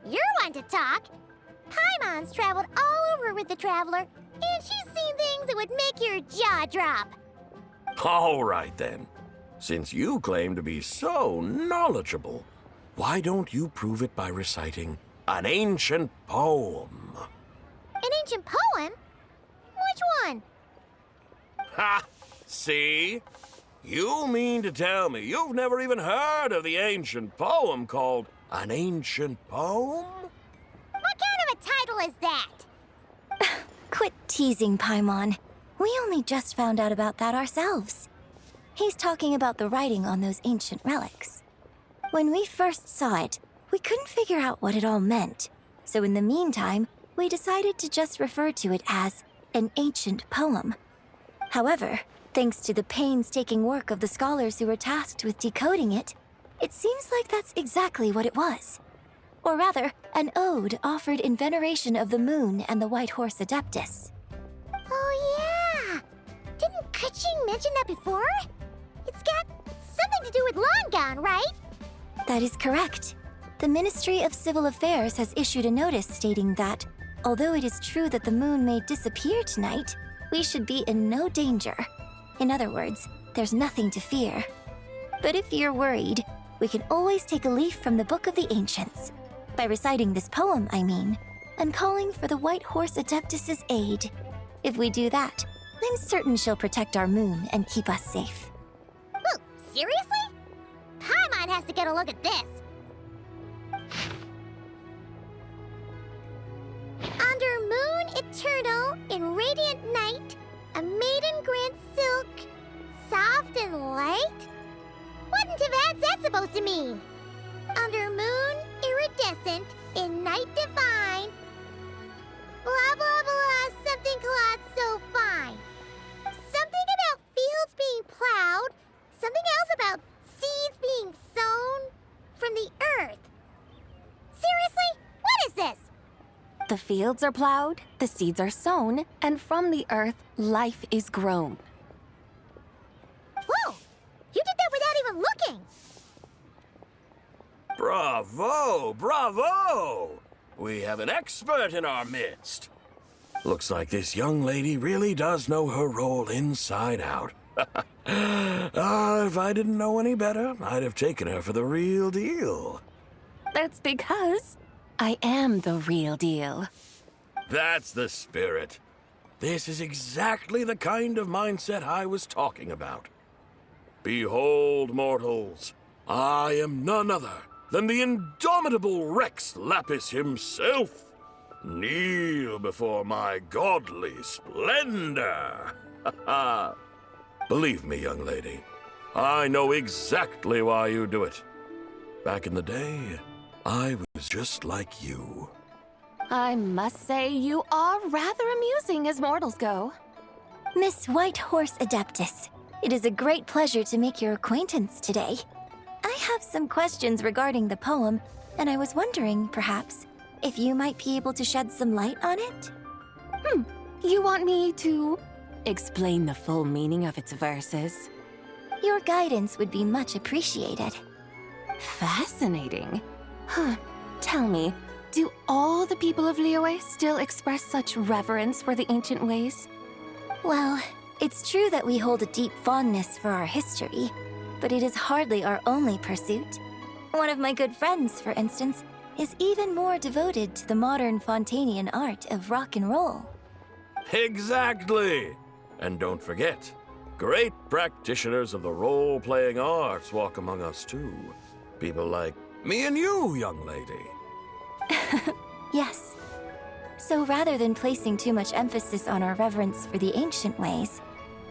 You're one to talk. Paimon's traveled all over with the Traveler, and she's seen things that would make your jaw drop. All right, then. Since you claim to be so knowledgeable, why don't you prove it by reciting an ancient poem? An ancient poem? Which one? Ha! See? You mean to tell me you've never even heard of the ancient poem called An Ancient Poem? What kind of a title is that? Quit teasing, Paimon. We only just found out about that ourselves. He's talking about the writing on those ancient relics. When we first saw it, we couldn't figure out what it all meant. So in the meantime, we decided to just refer to it as an ancient poem. However, thanks to the painstaking work of the scholars who were tasked with decoding it, it seems like that's exactly what it was. Or rather, an ode offered in veneration of the moon and the White Horse Adeptus. Oh, yeah! Didn't Kuching mention that before? It's got something to do with Longan, right? That is correct. The Ministry of Civil Affairs has issued a notice stating that, although it is true that the moon may disappear tonight, we should be in no danger. In other words, there's nothing to fear. But if you're worried, we can always take a leaf from the Book of the Ancients. By reciting this poem, I mean, and calling for the White Horse Adeptus' aid. If we do that, I'm certain she'll protect our moon and keep us safe. Whoa, seriously? Paimon has to get a look at this. Under moon eternal, in radiant night, a maiden grants silk, soft and light? What in Tibet's that supposed to mean? Under moon iridescent, in night divine, blah blah blah, something cloth so fine. Something about fields being plowed, something else about seeds being sown from the earth. Seriously? What is this? The fields are plowed, the seeds are sown, and from the earth, life is grown. Whoa! You did that without even looking! Bravo! Bravo! We have an expert in our midst. Looks like this young lady really does know her role inside out. If I didn't know any better, I'd have taken her for the real deal. That's because I am the real deal. That's the spirit. This is exactly the kind of mindset I was talking about. Behold, mortals, I am none other than the indomitable Rex Lapis himself. Kneel before my godly splendor. Believe me, young lady, I know exactly why you do it. Back in the day, I was just like you. I must say you are rather amusing as mortals go. Miss White Horse Adeptus, it is a great pleasure to make your acquaintance today. I have some questions regarding the poem, and I was wondering, perhaps, if you might be able to shed some light on it? You want me to explain the full meaning of its verses? Your guidance would be much appreciated. Fascinating. Tell me, do all the people of Liyue still express such reverence for the ancient ways? Well, it's true that we hold a deep fondness for our history, but it is hardly our only pursuit. One of my good friends, for instance, is even more devoted to the modern Fontanian art of rock and roll. Exactly! And don't forget, great practitioners of the role-playing arts walk among us too. People like me and you, young lady. Yes. So rather than placing too much emphasis on our reverence for the ancient ways,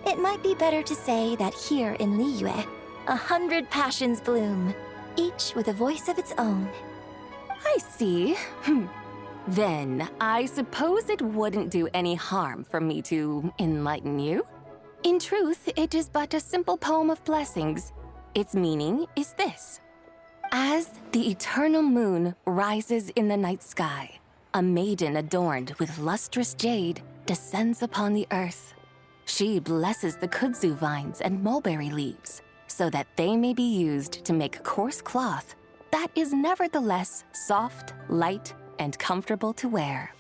it might be better to say that here in Liyue, 100 passions bloom, each with a voice of its own. I see. Then, I suppose it wouldn't do any harm for me to enlighten you. In truth, it is but a simple poem of blessings. Its meaning is this. As the eternal moon rises in the night sky, a maiden adorned with lustrous jade descends upon the earth. She blesses the kudzu vines and mulberry leaves, so that they may be used to make coarse cloth, that is nevertheless soft, light, and comfortable to wear.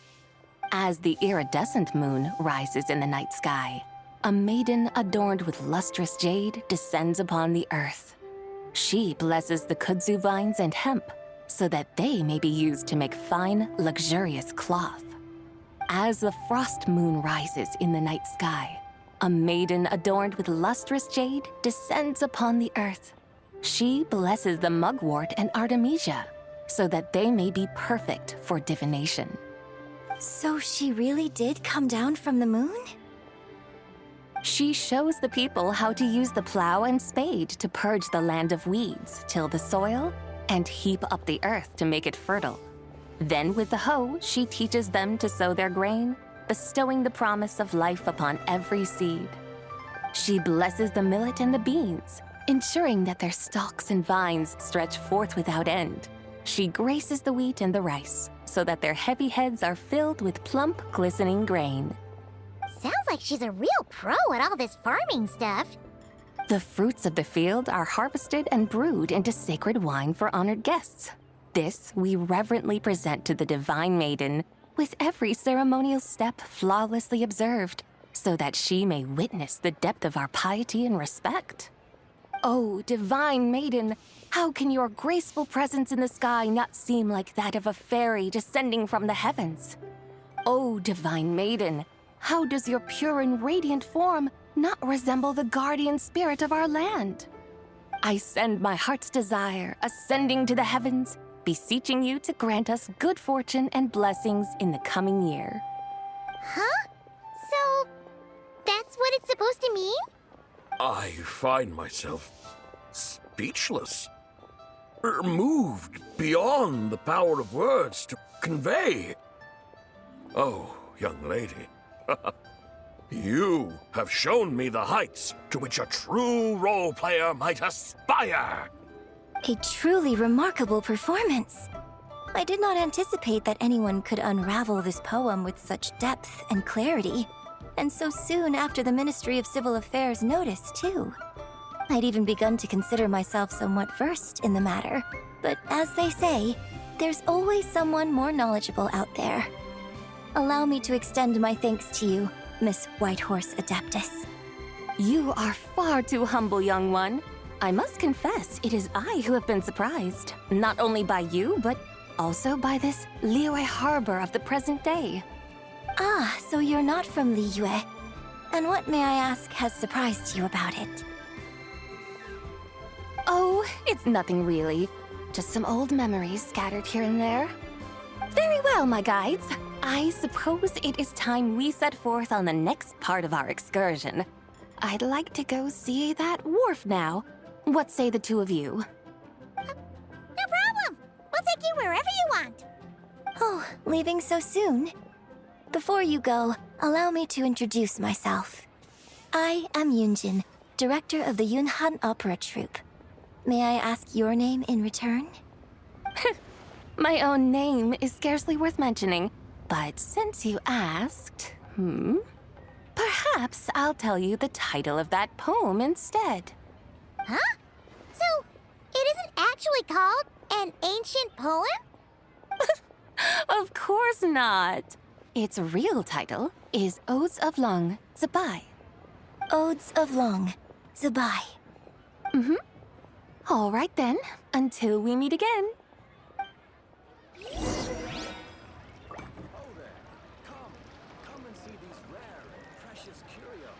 As the iridescent moon rises in the night sky, a maiden adorned with lustrous jade descends upon the earth. She blesses the kudzu vines and hemp so that they may be used to make fine, luxurious cloth. As the frost moon rises in the night sky, a maiden adorned with lustrous jade descends upon the earth. She blesses the mugwort and artemisia so that they may be perfect for divination. So she really did come down from the moon? She shows the people how to use the plow and spade to purge the land of weeds, till the soil, and heap up the earth to make it fertile. Then with the hoe, she teaches them to sow their grain, bestowing the promise of life upon every seed. She blesses the millet and the beans, ensuring that their stalks and vines stretch forth without end. She graces the wheat and the rice, so that their heavy heads are filled with plump, glistening grain. Sounds like she's a real pro at all this farming stuff. The fruits of the field are harvested and brewed into sacred wine for honored guests. This we reverently present to the divine maiden, with every ceremonial step flawlessly observed, so that she may witness the depth of our piety and respect. Oh, divine maiden, how can your graceful presence in the sky not seem like that of a fairy descending from the heavens? Oh, divine maiden, how does your pure and radiant form not resemble the guardian spirit of our land? I send my heart's desire, ascending to the heavens, beseeching you to grant us good fortune and blessings in the coming year. Huh? So, that's what it's supposed to mean? I find myself speechless, moved beyond the power of words to convey. Oh, young lady, you have shown me the heights to which a true role player might aspire. A truly remarkable performance. I did not anticipate that anyone could unravel this poem with such depth and clarity, and so soon after the Ministry of Civil Affairs noticed, too. I'd even begun to consider myself somewhat versed in the matter, but as they say, there's always someone more knowledgeable out there. Allow me to extend my thanks to you, Miss Whitehorse Adeptus. You are far too humble, young one. I must confess, it is I who have been surprised, not only by you, but also by this Liyue harbor of the present day. Ah, so you're not from Liyue. And what, may I ask, has surprised you about it? Oh, it's nothing really. Just some old memories scattered here and there. Very well, my guides. I suppose it is time we set forth on the next part of our excursion. I'd like to go see that wharf now. What say the two of you? No problem. We'll take you wherever you want. Oh, leaving so soon? Before you go, allow me to introduce myself. I am Yunjin, director of the Yunhan Opera Troupe. May I ask your name in return? My own name is scarcely worth mentioning, but since you asked, perhaps I'll tell you the title of that poem instead. Huh? So, it isn't actually called an ancient poem? Of course not. Its real title is Odes of Long Zabai. Odes of Long Zabai. All right then, until we meet again. Come and see these rare and precious curios.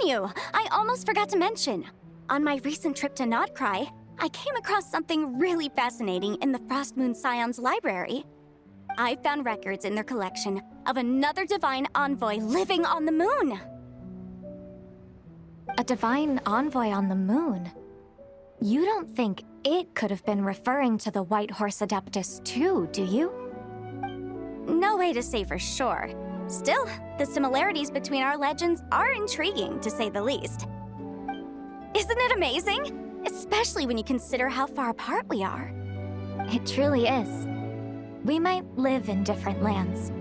you! I almost forgot to mention. On my recent trip to Notcry, I came across something really fascinating in the Frost Moon Scion's library. I found records in their collection of another divine envoy living on the moon. A divine envoy on the moon? You don't think it could have been referring to the White Horse Adeptus too, do you? No way to say for sure. Still, the similarities between our legends are intriguing, to say the least. Isn't it amazing? Especially when you consider how far apart we are. It truly is. We might live in different lands,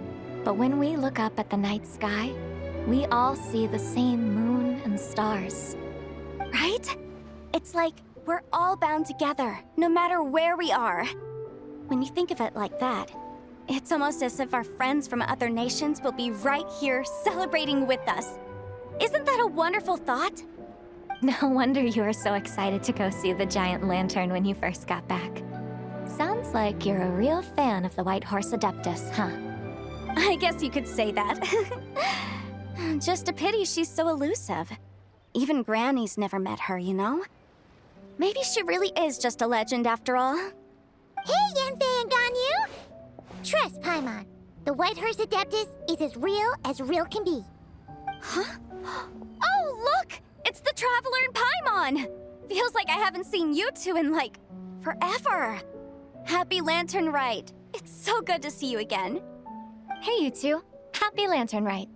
but when we look up at the night sky, we all see the same moon and stars. Right? It's like we're all bound together, no matter where we are. When you think of it like that, it's almost as if our friends from other nations will be right here celebrating with us. Isn't that a wonderful thought? No wonder you were so excited to go see the giant lantern when you first got back. Sounds like you're a real fan of the White Horse Adeptus, huh? I guess you could say that. Just a pity she's so elusive. Even Granny's never met her, you know? Maybe she really is just a legend after all. Hey, Yanfei and Ganyu! Trust, Paimon. The White Horse Adeptus is as real can be. Huh? Oh, look! It's the Traveler and Paimon! Feels like I haven't seen you two in, like, forever. Happy Lantern Rite. It's so good to see you again. Hey, you two. Happy Lantern Rite.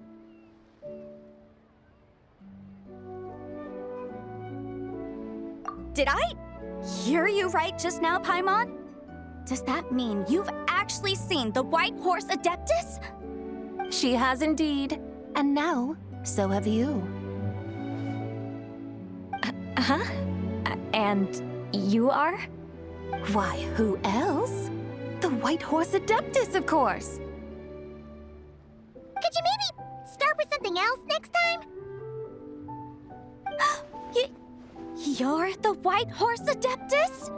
Did I hear you right just now, Paimon? Does that mean you've actually seen the White Horse Adeptus? She has indeed. And now, so have you. Huh? And you are? Why, who else? The White Horse Adeptus, of course! Could you maybe start with something else next time? You're the White Horse Adeptus?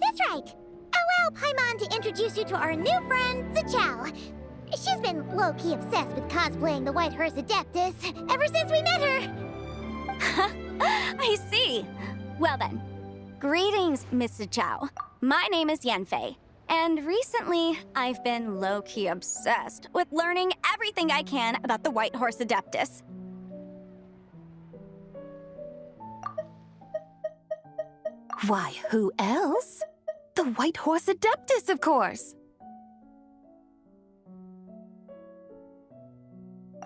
That's right. Allow Paimon to introduce you to our new friend, Zichao. She's been low-key obsessed with cosplaying the White Horse Adeptus ever since we met her. I see. Well then, greetings, Miss Zichao. My name is Yanfei, and recently I've been low-key obsessed with learning everything I can about the White Horse Adeptus. Why, who else? The White Horse Adeptus, of course!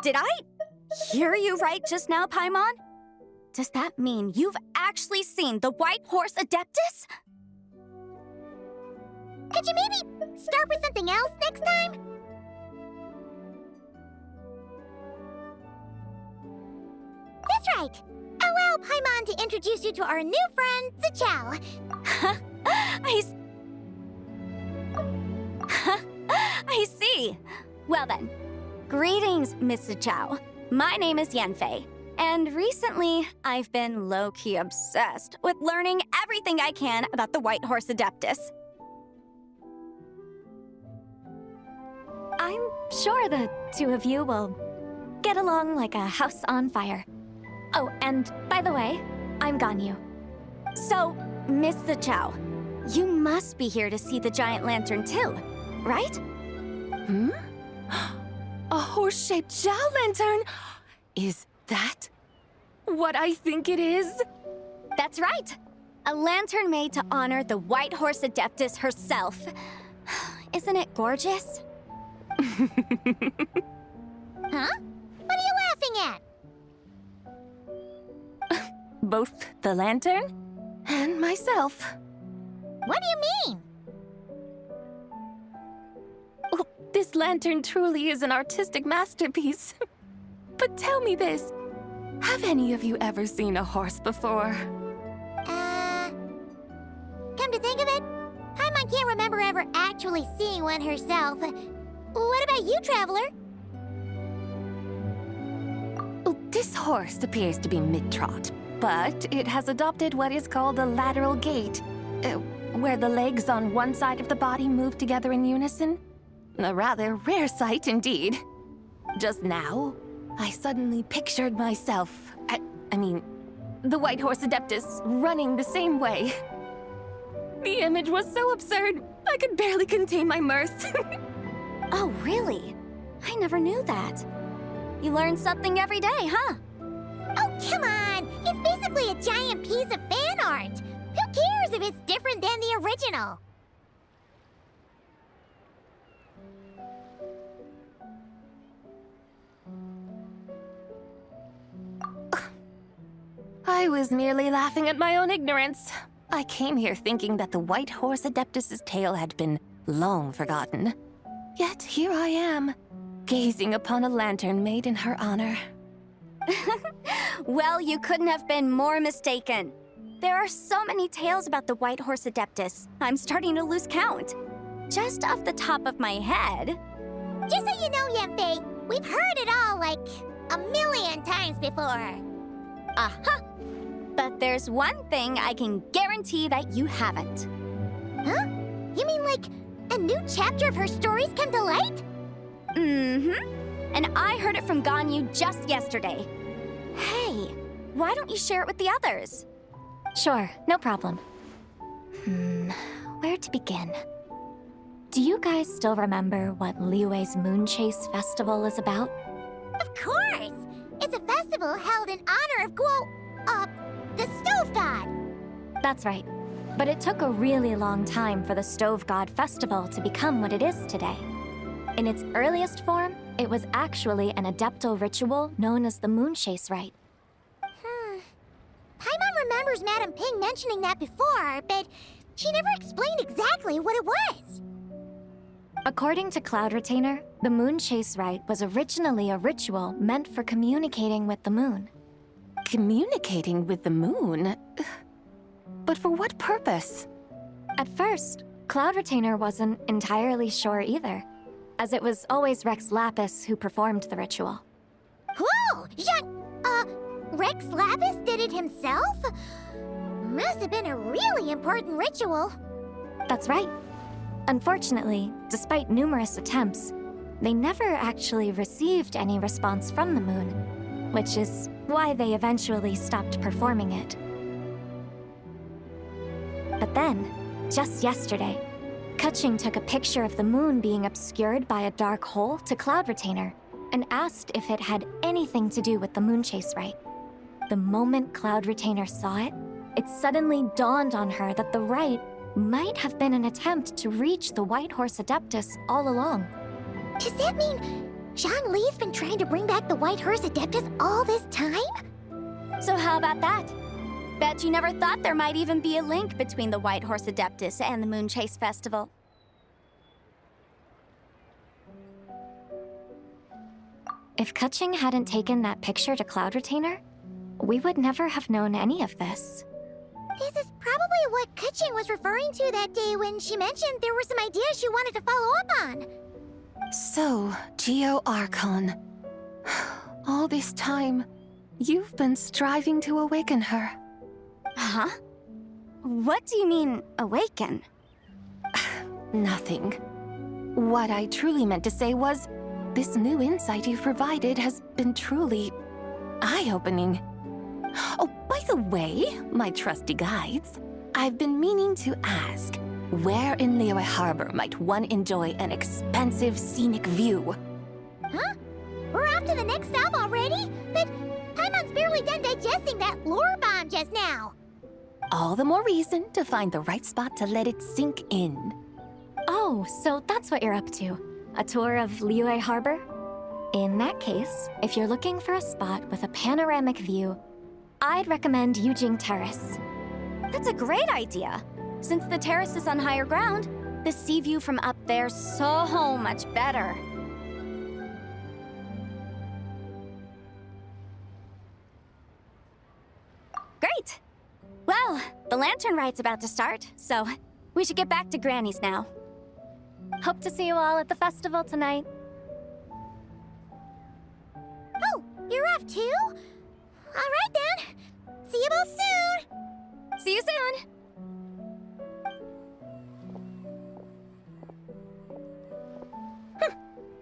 Did I hear you right just now, Paimon? Does that mean you've actually seen the White Horse Adeptus? Could you maybe start with something else next time? That's right. Allow Paimon to introduce you to our new friend, Zichao. I see. Well then, greetings, Miss Zichao. My name is Yanfei, and recently I've been low-key obsessed with learning everything I can about the White Horse Adeptus. I'm sure the two of you will get along like a house on fire. Oh, and by the way, I'm Ganyu. So, Miss Zichao, you must be here to see the giant lantern too, right? Hmm? A horse-shaped Zhao lantern? Is that what I think it is? That's right. A lantern made to honor the White Horse Adeptus herself. Isn't it gorgeous? Huh? What are you laughing at? Both the lantern and myself. What do you mean? Oh, this lantern truly is an artistic masterpiece. But tell me this, have any of you ever seen a horse before? Come to think of it, Paimon can't remember ever actually seeing one herself. What about you, Traveler? Oh, this horse appears to be mid-trot, but it has adopted what is called a lateral gait, where the legs on one side of the body move together in unison. A rather rare sight indeed. Just now, I suddenly pictured myself the White Horse Adeptus running the same way. The image was so absurd, I could barely contain my mirth. Oh, really? I never knew that. You learn something every day, huh? Oh, come on! It's basically a giant piece of fan art! Who cares if it's different than the original? I was merely laughing at my own ignorance. I came here thinking that the White Horse Adeptus's tale had been long forgotten. Yet here I am, gazing upon a lantern made in her honor. Well, you couldn't have been more mistaken. There are so many tales about the White Horse Adeptus, I'm starting to lose count. Just off the top of my head... Just so you know, Yanfei, we've heard it all like a million times before. Aha! But there's one thing I can guarantee that you haven't. Huh? You mean like a new chapter of her stories come to light? Mm-hmm. And I heard it from Ganyu just yesterday. Hey, why don't you share it with the others? Sure, no problem. Where to begin? Do you guys still remember what Liyue's Moon Chase Festival is about? Of course! It's a festival held in honor of the Stove God! That's right. But it took a really long time for the Stove God Festival to become what it is today. In its earliest form, it was actually an adeptal ritual known as the Moon Chase Rite. Paimon remembers Madame Ping mentioning that before, but she never explained exactly what it was. According to Cloud Retainer, the Moon Chase Rite was originally a ritual meant for communicating with the moon. Communicating with the moon? But for what purpose? At first, Cloud Retainer wasn't entirely sure either, as it was always Rex Lapis who performed the ritual. Whoa! Rex Lapis did it himself? Must have been a really important ritual. That's right. Unfortunately, despite numerous attempts, they never actually received any response from the moon, which is why they eventually stopped performing it. But then, just yesterday, Keqing took a picture of the moon being obscured by a dark hole to Cloud Retainer and asked if it had anything to do with the Moon Chase Rite. The moment Cloud Retainer saw it, it suddenly dawned on her that the rite might have been an attempt to reach the White Horse Adeptus all along. Does that mean Zhongli's been trying to bring back the White Horse Adeptus all this time? So how about that? Bet you never thought there might even be a link between the White Horse Adeptus and the Moon Chase Festival. If Keqing hadn't taken that picture to Cloud Retainer, we would never have known any of this. This is probably what Keqing was referring to that day when she mentioned there were some ideas she wanted to follow up on. So, Geo Archon. All this time, you've been striving to awaken her. Huh? What do you mean, awaken? Nothing. What I truly meant to say was, this new insight you've provided has been truly eye-opening. Oh, by the way, my trusty guides, I've been meaning to ask, where in Liyue Harbor might one enjoy an expansive scenic view? Huh? We're off to the next stop already? But Paimon's barely done digesting that lore bomb just now. All the more reason to find the right spot to let it sink in. Oh, so that's what you're up to. A tour of Liyue Harbor? In that case, if you're looking for a spot with a panoramic view, I'd recommend Yujing Terrace. That's a great idea. Since the terrace is on higher ground, the sea view from up there's so much better. Great! Well, the lantern ride's about to start, so we should get back to Granny's now. Hope to see you all at the festival tonight. Oh, you're off too? All right then. See you both soon. See you soon!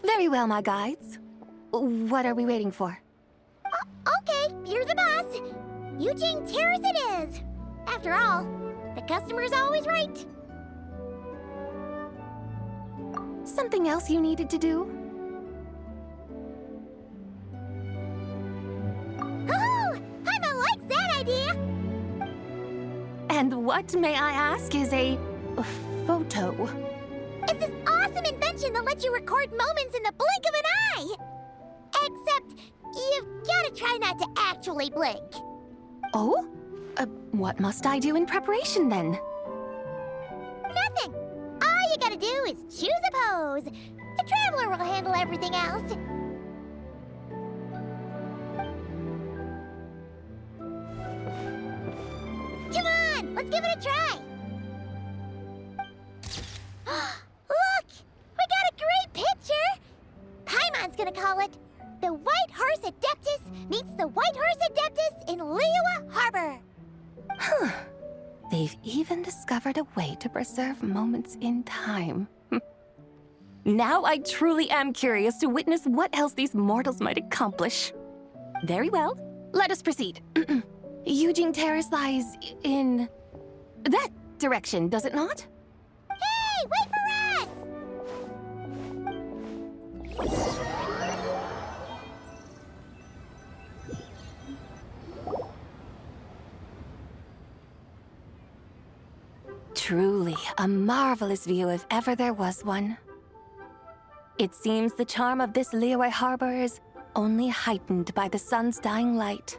Very well, my guides. What are we waiting for? Okay, you're the boss. Eugene Terrace it is. After all, the customer's always right. Something else you needed to do? Oh, Paimon likes that idea. And what, may I ask, is a photo? It's this awesome invention that lets you record moments in the blink of an eye. Except, you've gotta try not to actually blink. Oh? What must I do in preparation then? Nothing. All you gotta do is choose a pose. The Traveler will handle everything else. Come on, let's give it a try. Look! We got a great picture! Paimon's gonna call it The White Horse Adeptus Meets the White Horse Adeptus in Liyue Harbor. Huh. They've even discovered a way to preserve moments in time. Now I truly am curious to witness what else these mortals might accomplish. Very well, let us proceed. Eugene Terrace lies in that direction, does it not? Hey, wait for us! Truly, a marvelous view if ever there was one. It seems the charm of this Liyue Harbor is only heightened by the sun's dying light.